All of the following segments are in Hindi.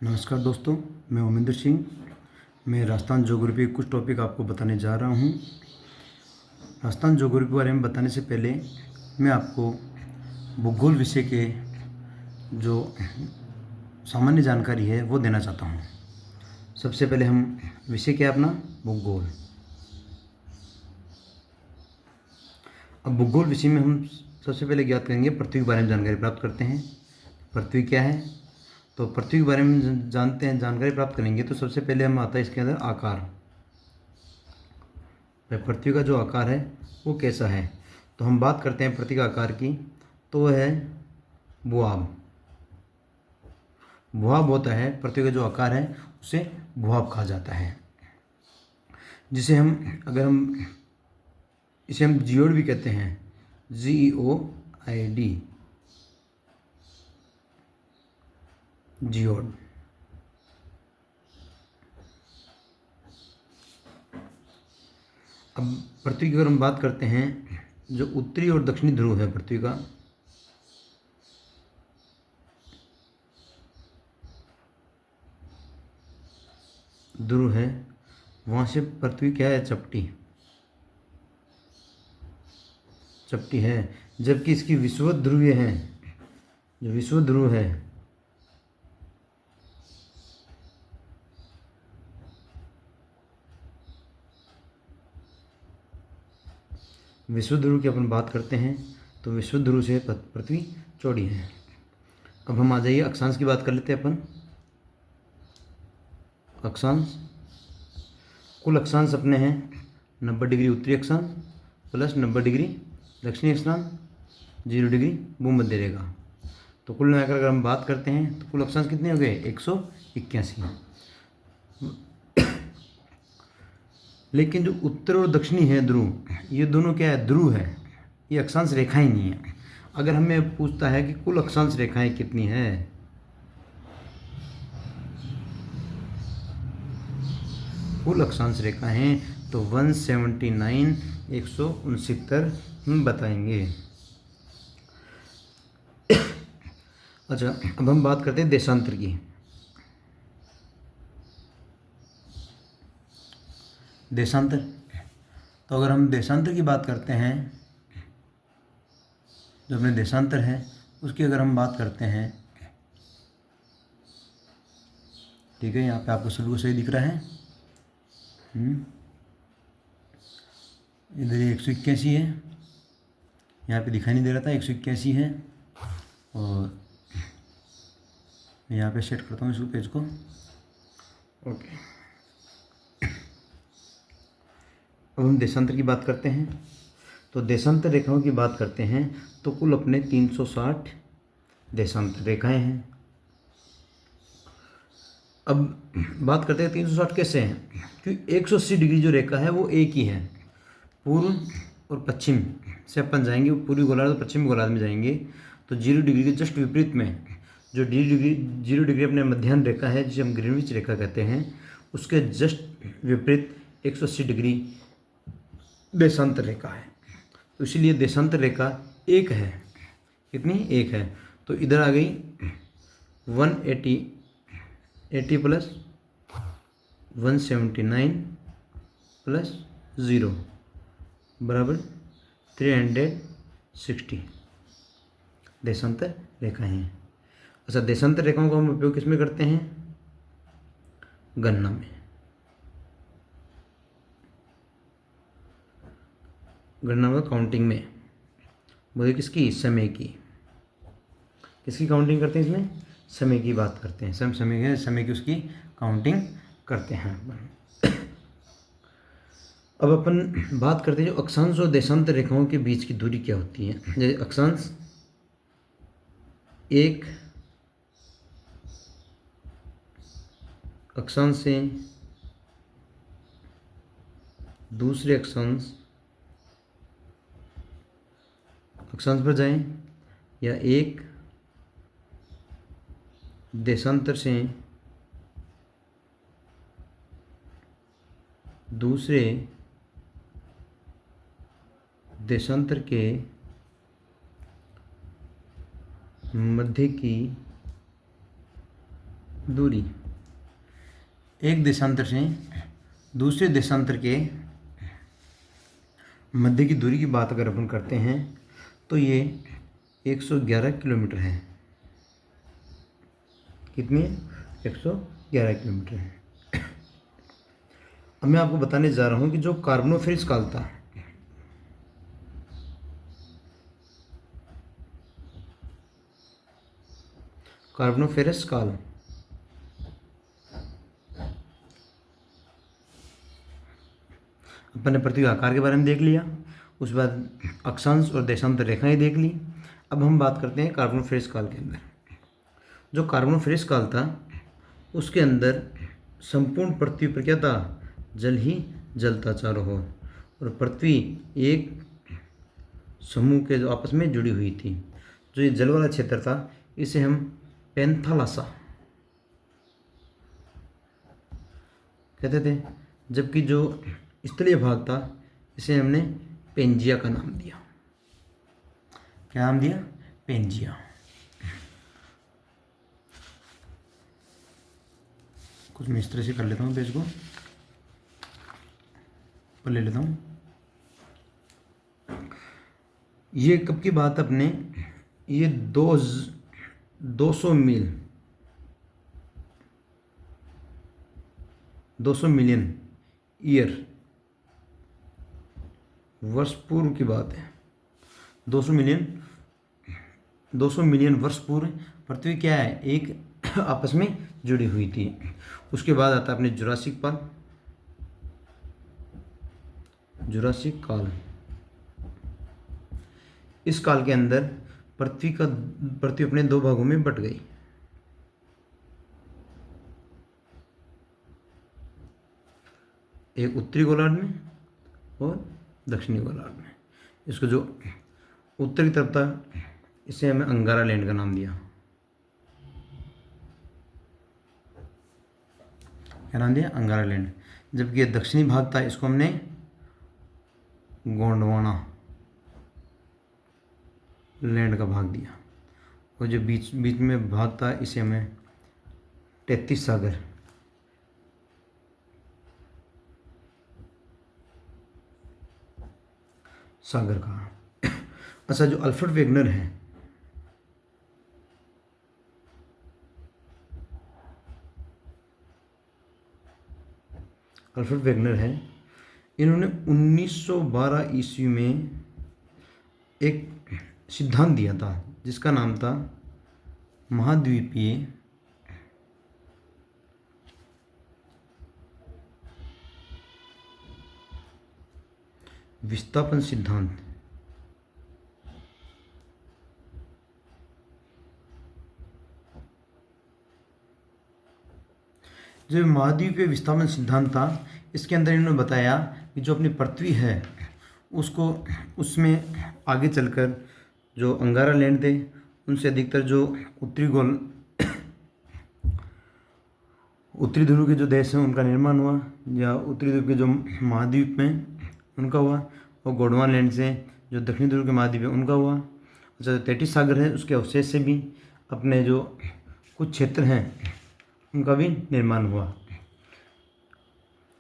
नमस्कार दोस्तों, मैं उमेंद्र सिंह। मैं राजस्थान ज्योग्राफी कुछ टॉपिक आपको बताने जा रहा हूँ। राजस्थान ज्योग्राफी के बारे में बताने से पहले मैं आपको भूगोल विषय के जो सामान्य जानकारी है वो देना चाहता हूँ। सबसे पहले हम विषय क्या है अपना भूगोल। अब भूगोल विषय में हम सबसे पहले ज्ञात करेंगे पृथ्वी के बारे में जानकारी प्राप्त करते हैं। पृथ्वी क्या है, तो पृथ्वी के बारे में जानते हैं, जानकारी प्राप्त करेंगे तो सबसे पहले हम आता है इसके अंदर आकार। पृथ्वी का जो आकार है वो कैसा है, तो हम बात करते हैं पृथ्वी का आकार की, तो वह है भूभाग। भूभाग होता है पृथ्वी का जो आकार है उसे भूभाग कहा जाता है, जिसे हम इसे हम जियोड भी कहते हैं, GEOID, जियोड। अब पृथ्वी की अगर हम बात करते हैं, जो उत्तरी और दक्षिणी ध्रुव है पृथ्वी का, ध्रुव है, वहाँ से पृथ्वी क्या है, चपटी है। जबकि इसकी विषुवत ध्रुवीय है, जो विषुवत ध्रुव है विषुवत ध्रुव की अपन बात करते हैं तो विषुवत ध्रुव से पृथ्वी चौड़ी है। अब हम आ जाइए अक्षांश की बात कर लेते हैं अपन। अक्षांश, कुल अक्षांश अपने हैं 90 डिग्री उत्तरी अक्षांश प्लस 90 डिग्री दक्षिणी अक्षांश, 0 डिग्री भूमध्य रेखा। तो कुल मिलाकर अगर हम बात करते हैं तो कुल अक्षांश कितने हो गए, 181। लेकिन जो उत्तर और दक्षिणी है ध्रुव, ये दोनों क्या है, ध्रुव है, ये अक्षांश रेखाएं नहीं है। अगर हमें पूछता है कि कुल अक्षांश रेखाएं कितनी है, कुल अक्षांश रेखाएं तो 179, 169 हम बताएंगे। अच्छा, अब हम बात करते हैं देशांतर की। देशांतर, तो अगर हम देशांतर की बात करते हैं, जो अपने देशांतर है उसकी अगर हम बात करते हैं, ठीक है, यहाँ पे आपको सभी को सही दिख रहा है। इधर ये 181 है, यहाँ पे दिखाई नहीं दे रहा था, 181 है। और मैं यहाँ पे सेट करता हूँ इसको, पेज को। ओके, अब हम देशांतर की बात करते हैं। तो देशांतर रेखाओं की बात करते हैं तो कुल अपने 360 देशांतर रेखाएं हैं। अब बात करते हैं 360 कैसे हैं, क्योंकि 180 डिग्री जो रेखा है वो एक ही है। पूर्व और पश्चिम से अपन जाएंगे, पूर्वी गोलार्ध और पश्चिमी गोलार्ध में जाएंगे तो 0 डिग्री के जस्ट विपरीत में जो 0 डिग्री अपने मध्याह्न रेखा है, जिसे हम ग्रीनविच रेखा कहते हैं, उसके जस्ट विपरीत 180 डिग्री देशांतर रेखा है। तो इसीलिए देशांतर रेखा एक है। कितनी, एक है। तो इधर आ गई 180 प्लस 179 प्लस 0 बराबर 360 देशांतर रेखाएं हैं। अच्छा, देशांतर रेखाओं का हम उपयोग किस में करते हैं, गणना में। गणना में, काउंटिंग में। बोले किसकी, समय की। किसकी काउंटिंग करते हैं इसमें, समय की बात करते हैं। समय की उसकी काउंटिंग करते हैं। अब अपन बात करते हैं जो अक्षांश और देशांतर रेखाओं के बीच की दूरी क्या होती है। जैसे अक्षांश, एक अक्षांश से दूसरे अक्षांश पर जाएं, या एक देशांतर से दूसरे देशांतर के मध्य की दूरी, एक देशांतर से दूसरे देशांतर के मध्य की दूरी की बात अगर अपन करते हैं तो ये 111 किलोमीटर है। कितनी है? 111 किलोमीटर है। अब मैं आपको बताने जा रहा हूँ कि जो कार्बोनिफेरस काल था, कार्बोनिफेरस काल अपन ने पृथ्वी आकार के बारे में देख लिया, उसके बाद अक्षांश और देशांतर रेखाएं देख ली। अब हम बात करते हैं कार्बोनिफेरस काल के अंदर। जो कार्बोनिफेरस काल था उसके अंदर संपूर्ण पृथ्वी पर क्या था? जल ही जल था चारों ओर, और पृथ्वी एक समूह के जो आपस में जुड़ी हुई थी। जो ये जल वाला क्षेत्र था इसे हम पेंथालासा कहते थे, जबकि जो स्थलीय भाग था इसे हमने पेंजिया का नाम दिया। क्या नाम दिया? पेंजिया। कुछ मैं इस तरह से कर लेता हूँ पेज को, पर ले लेता हूँ। ये कब की बात अपने, ये 200 मील 200 मिलियन ईयर वर्ष पूर्व की बात है। 200 मिलियन वर्ष पूर्व पृथ्वी क्या है? एक आपस में जुड़ी हुई थी। उसके बाद आता है अपने जुरासिक काल। इस काल के अंदर पृथ्वी अपने दो भागों में बट गई। एक उत्तरी गोलार्ध में और दक्षिणी गोलार्ध में। इसको जो उत्तरी तरफ था इसे हमें अंगारा लैंड का नाम दिया। क्या नाम दिया? अंगारा लैंड। जबकि ये दक्षिणी भाग था इसको हमने गोंडवाना लैंड का भाग दिया, और जो बीच में भाग था इसे हमें 33 सागर कहा। अच्छा, जो अल्फ्रेड वेगनर है, इन्होंने 1912 ईस्वी में एक सिद्धांत दिया था जिसका नाम था महाद्वीपीय विस्थापन सिद्धांत। जो महाद्वीपीय विस्थापन सिद्धांत था इसके अंदर इन्होंने बताया कि जो अपनी पृथ्वी है उसको, उसमें आगे चलकर जो अंगारा लैंड थे उनसे अधिकतर जो उत्तरी ध्रुव के जो देश हैं उनका निर्माण हुआ, या उत्तरी ध्रुव के जो महाद्वीप में उनका हुआ, और गोंडवाना लैंड से जो दक्षिणी ध्रुव के महाद्वीप है उनका हुआ। अच्छा, 33 सागर है उसके अवशेष से भी अपने जो कुछ क्षेत्र हैं उनका भी निर्माण हुआ।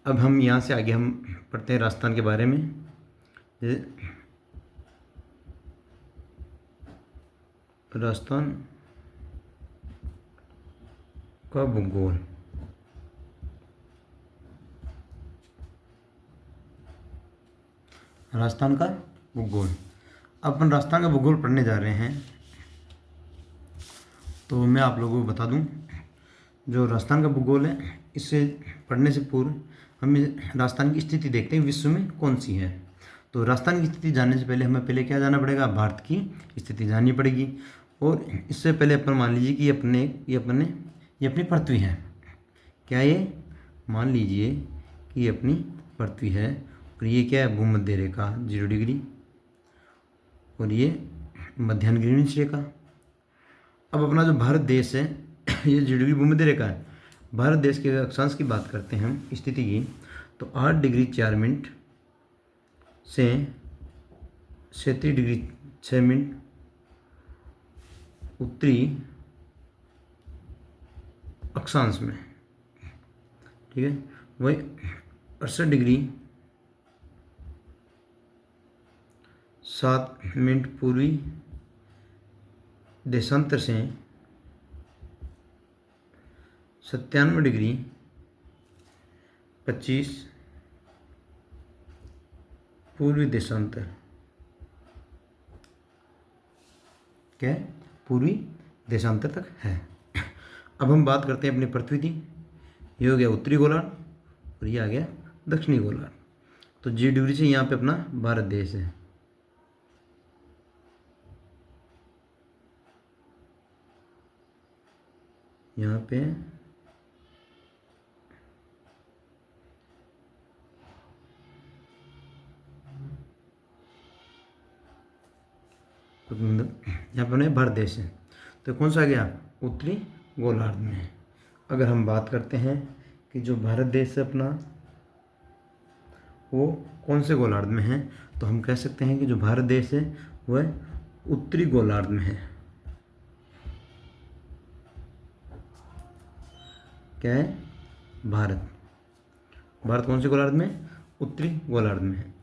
अब हम यहाँ से आगे हम पढ़ते हैं राजस्थान के बारे में। राजस्थान का भूगोल। राजस्थान का भूगोल। अब अपन राजस्थान का भूगोल पढ़ने जा रहे हैं, तो मैं आप लोगों को बता दूं जो राजस्थान का भूगोल है इसे पढ़ने से पूर्व हम राजस्थान की स्थिति देखते हैं विश्व में कौन सी है। तो राजस्थान की स्थिति जानने से पहले हमें पहले क्या जाना पड़ेगा? भारत की स्थिति जाननी पड़ेगी। और इससे पहले अपन मान लीजिए कि ये अपनी पृथ्वी है। क्या ये? मान लीजिए कि ये अपनी पृथ्वी है, और ये क्या है? भूमध्य रेखा 0 डिग्री, और ये मध्याह्न ग्रीनिच रेखा। अब अपना जो भारत देश है ये 0 डिग्री भूमध्य रेखा है। भारत देश के अक्षांश की बात करते हैं हम स्थिति की, तो 8 डिग्री 4 मिनट से 37 डिग्री 6 मिनट उत्तरी अक्षांश में, ठीक है। वही 68 डिग्री 7 मिनट पूर्वी देशांतर से 97 डिग्री 25 पूर्वी देशांतर, क्या है, पूर्वी देशांतर तक है। अब हम बात करते हैं अपनी पृथ्वी की। ये हो गया उत्तरी गोलार्ध और ये आ गया दक्षिणी गोलार्ध। तो 0 डिग्री से यहाँ पे अपना भारत देश है। यहाँ पे यहाँ पे भारत देश है। तो कौन सा आ गया, उत्तरी गोलार्ध में। अगर हम बात करते हैं कि जो भारत देश है अपना वो कौन से गोलार्ध में है, तो हम कह सकते हैं कि जो भारत देश है वह उत्तरी गोलार्ध में है। क्या है, भारत कौन से गोलार्ध में, उत्तरी गोलार्ध में है।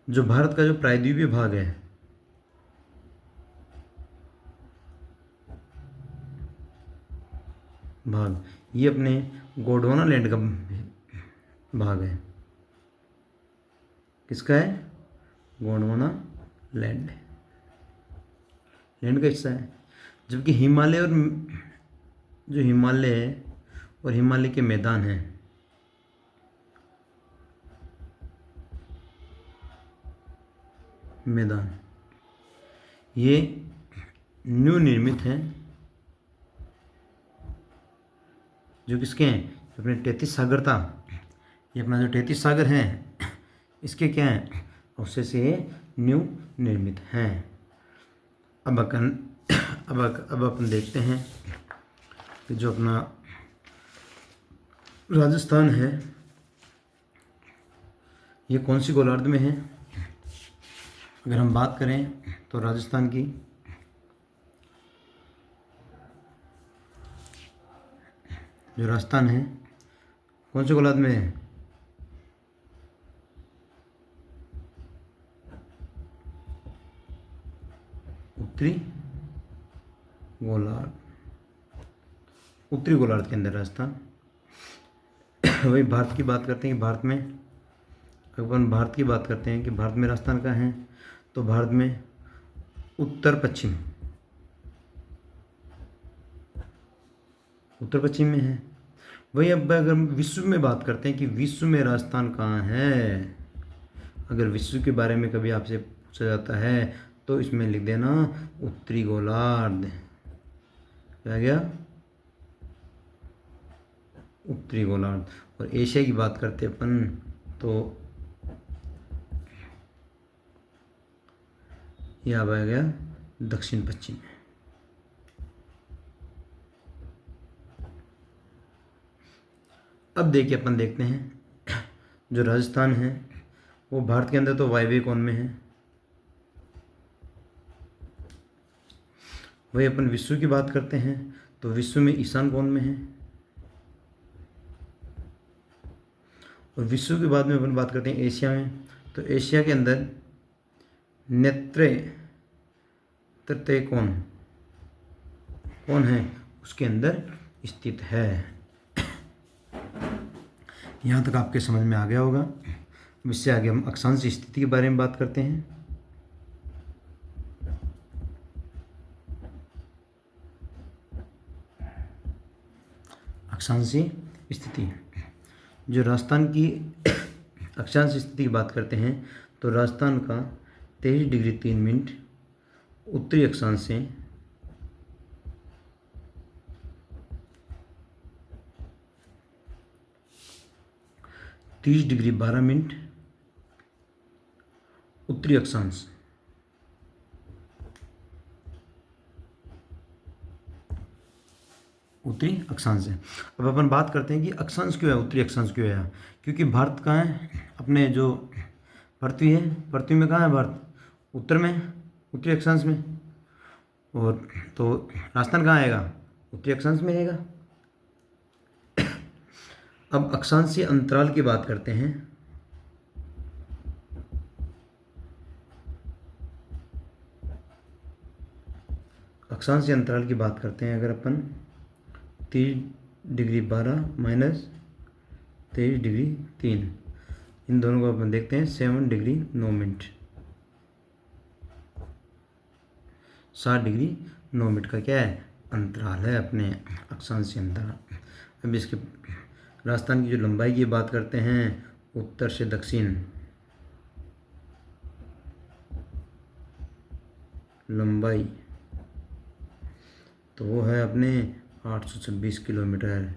जो भारत का जो प्रायद्वीपीय भाग है, ये अपने गोंडवाना लैंड का भाग है। किसका है, गोंडवाना लैंड का हिस्सा है। जबकि हिमालय और जो हिमालय है और हिमालय के मैदान हैं, ये न्यू निर्मित हैं। जो किसके हैं, जो अपने 33 सागर था, ये अपना जो 33 सागर हैं इसके क्या हैं, उससे से न्यू निर्मित हैं। अब अपन देखते हैं कि जो अपना राजस्थान है ये कौन सी गोलार्ध में है। अगर हम बात करें तो राजस्थान की, जो राजस्थान है कौन से गोलार्ध में है, उत्तरी गोलार्ध के अंदर राजस्थान। वही भारत की बात करते हैं कि भारत में, अपन भारत की बात करते हैं कि भारत में राजस्थान कहाँ है, तो भारत में उत्तर पश्चिम में है। वही अब अगर विश्व में बात करते हैं कि विश्व में राजस्थान कहाँ है, अगर विश्व के बारे में कभी आपसे पूछा जाता है तो इसमें लिख देना उत्तरी गोलार्ध। क्या गया, उत्तरी गोलार्ध। और एशिया की बात करते अपन तो यह आ गया दक्षिण पश्चिम। अब देखिए अपन देखते हैं जो राजस्थान है वो भारत के अंदर तो वायव्य कोण में है। वही अपन विश्व की बात करते हैं तो विश्व में ईशान कोण में है। और विश्व के बाद में अपन बात करते हैं एशिया में, तो एशिया के अंदर तृतीय कोण है उसके अंदर स्थित है। यहाँ तक आपके समझ में आ गया होगा। इससे आगे हम अक्षांश स्थिति के बारे में बात करते हैं। अक्षांशीय स्थिति, जो राजस्थान की अक्षांश स्थिति की बात करते हैं तो राजस्थान का 23 डिग्री 3 मिनट उत्तरी अक्षांश से 30 डिग्री 12 मिनट उत्तरी अक्षांश। उत्तरी अक्षांश है। अब अपन बात करते हैं कि अक्षांश क्यों है, उत्तरी अक्षांश क्यों है। क्योंकि भारत कहाँ है, अपने जो पृथ्वी है, पृथ्वी में कहाँ है भारत, उत्तर में, उत्तरी अक्षांश में। और तो राजस्थान कहाँ आएगा, उत्तरी अक्षांश में आएगा। अब अक्षांशीय अंतराल की बात करते हैं। अक्षांशीय अंतराल की बात करते हैं अगर अपन 30°12 माइनस 23°3, इन दोनों को अपन देखते हैं 7°9', 60°9' का क्या है अंतराल है अपने अक्षांशीय अंतराल। अब इसके राजस्थान की जो लंबाई की बात करते हैं उत्तर से दक्षिण, लंबाई तो वो है अपने 826 किलोमीटर।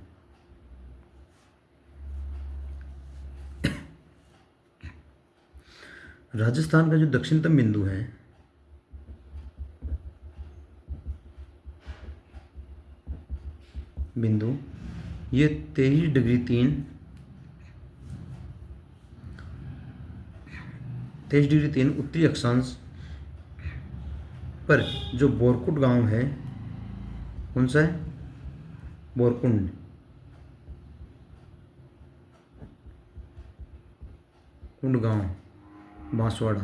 राजस्थान का जो दक्षिणतम बिंदु है ये 23°3 उत्तरी अक्षांश पर जो बोरकुट गांव है, कौन सा है बोरकुंड, कुंड गांव बांसवाड़ा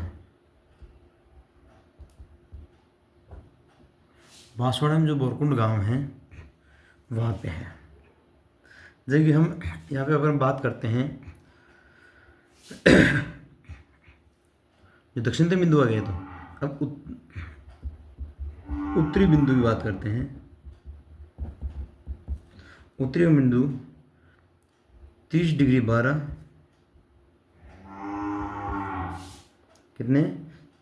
में जो बोरकुंड गांव है वहाँ पे है। जैसे कि हम यहाँ पे अगर बात करते हैं जो दक्षिणतम बिंदु आ गया, तो अब उत्तरी बिंदु की बात करते हैं। उत्तरी बिंदु 30°12 कितने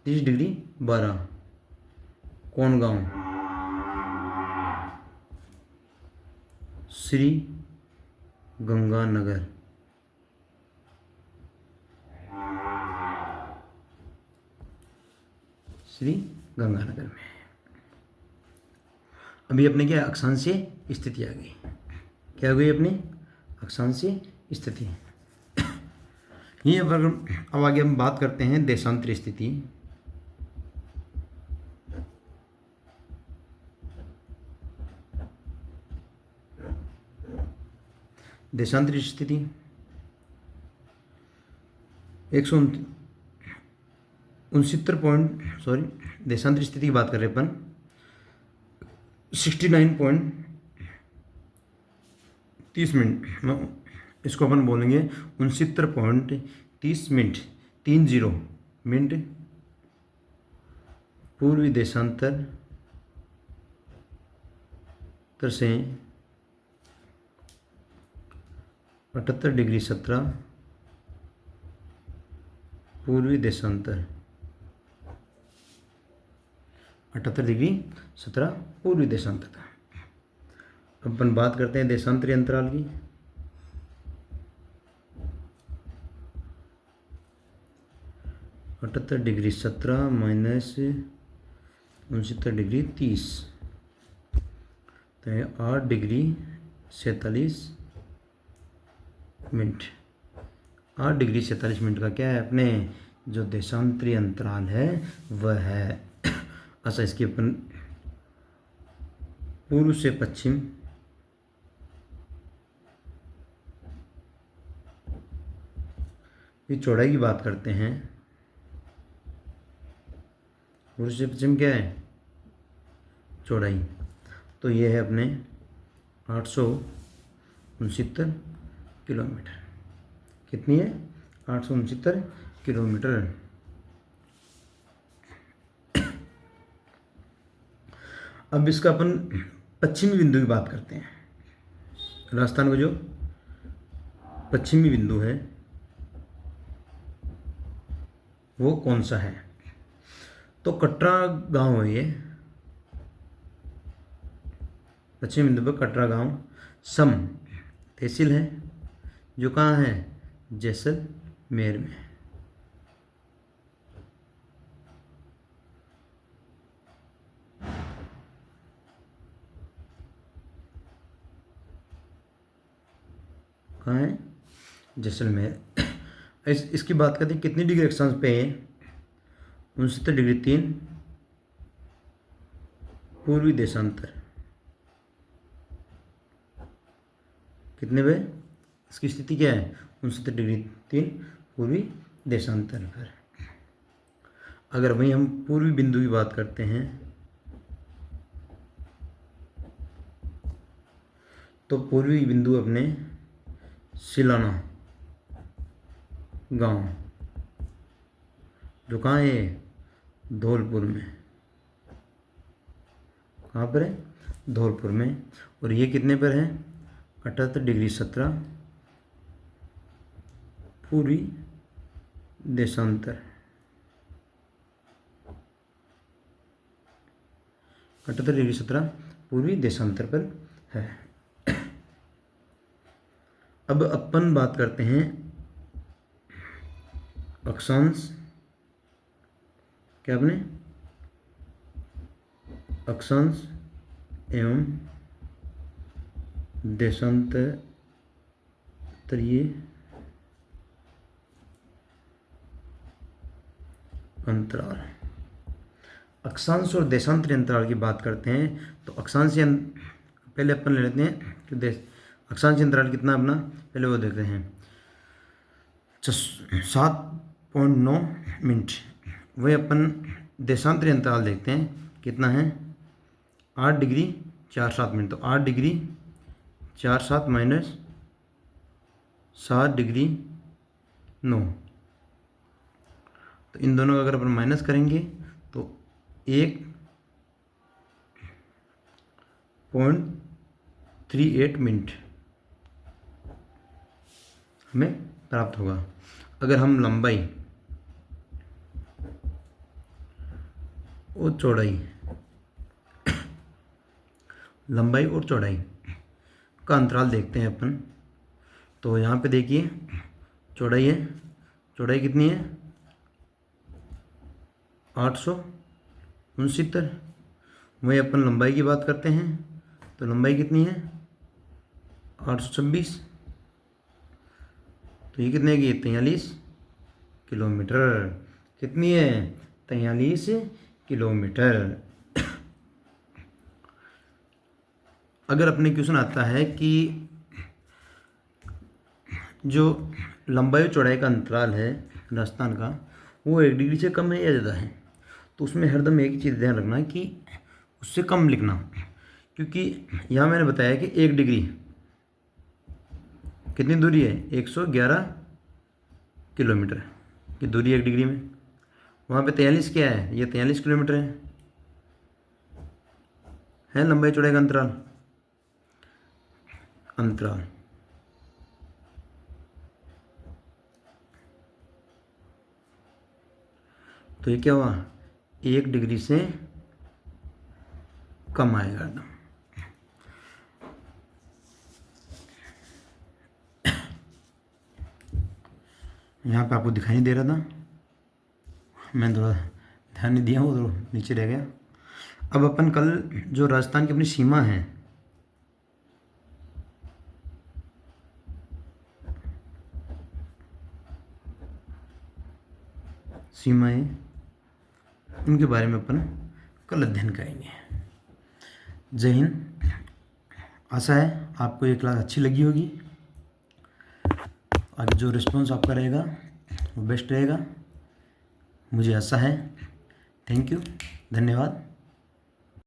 30°12 कौन गांव श्री गंगानगर, श्री गंगानगर में। अभी अपने क्या अक्षांशीय स्थिति आ गई, क्या हो गई अपनी अक्षांशीय स्थिति। ये अब आगे हम बात करते हैं देशांतरी स्थिति। देशांतरी स्थिति 169 देशांतरी स्थिति की बात कर रहे अपन 69.30 इसको अपन बोलेंगे 69.30 30 पूर्वी देशांतर से 78°17 पूर्वी देशांतर, 78°17 पूर्वी देशांतर था। अब अपन बात करते हैं देशांतरी अंतराल की। (78°17 माइनस 69°30) तो 8°47', 8°47' का क्या है अपने जो देशांतरी अंतराल है वह है। अच्छा, इसके अपन पूर्व से पश्चिम ये चौड़ाई की बात करते हैं। पूर्व से पश्चिम क्या है चौड़ाई, तो ये है अपने 869 किलोमीटर। कितनी है 869 किलोमीटर। अब इसका अपन पश्चिमी बिंदु की बात करते हैं। राजस्थान का जो पश्चिमी बिंदु है वो कौन सा है, तो कटरा गांव है ये। पश्चिमी बिंदु पर कटरा गांव सम तहसील है जो कहाँ है जैसलमेर में। कहाँ है जैसलमेर। इसकी बात करते हैं कितनी डिग्री अक्षांश पे है 69°3 पूर्वी देशांतर। कितने पे इसकी स्थिति क्या है, 69°3 पूर्वी देशांतर पर। अगर वहीं हम पूर्वी बिंदु की बात करते हैं तो पूर्वी बिंदु अपने सिलाना गांव, जो कहाँ है, धौलपुर में। कहाँ पर है, धौलपुर में। और ये कितने पर है, 78°17 पूर्वी देशांतर। 78°17 पूर्वी देशांतर पर है। अब अपन बात करते हैं अक्षांश, क्या अपने अक्षांश एवं देशांतरीय अंतराल। अक्षांश और देशांतरीय अंतराल की बात करते हैं तो अक्षांश पहले अपन ले लेते हैं कि अक्षांश अंतराल कितना अपना, पहले वो देखते हैं 7.9 मिनट। वही अपन देशांतरीय अंतराल देखते हैं कितना है, 8°47'। तो 8°47 माइनस 7°9, तो इन दोनों का अगर अपन माइनस करेंगे तो 1.38 मिनट हमें प्राप्त होगा। अगर हम लंबाई और चौड़ाई का अंतराल देखते हैं अपन, तो यहाँ पे देखिए चौड़ाई कितनी है, 869। वही अपन लंबाई की बात करते हैं तो लंबाई कितनी है, 826। तो ये कितने की, 43 किलोमीटर। कितनी है, 43 किलोमीटर। अगर अपने क्वेश्चन आता है कि जो लंबाई और चौड़ाई का अंतराल है राजस्थान का, वो 1 डिग्री से कम है या ज़्यादा है, तो उसमें हरदम एक ही चीज़ ध्यान रखना कि उससे कम लिखना, क्योंकि यहाँ मैंने बताया कि 1 डिग्री कितनी दूरी है, 111 किलोमीटर की दूरी 1 डिग्री में। वहाँ पे 43 क्या है, ये 43 किलोमीटर है लंबाई चौड़ाई का अंतराल। तो ये क्या हुआ, 1 डिग्री से कम आएगा एकदम। यहाँ पे आपको दिखाई नहीं दे रहा था, मैंने थोड़ा ध्यान नहीं दिया, वो तो नीचे रह गया। अब अपन कल जो राजस्थान की अपनी सीमा है, सीमाएं, उनके बारे में अपन कल अध्ययन करेंगे। जय हिंद। आशा है आपको ये क्लास अच्छी लगी होगी। आगे जो रिस्पॉन्स आपका रहेगा वो बेस्ट रहेगा, मुझे आशा है। थैंक यू, धन्यवाद।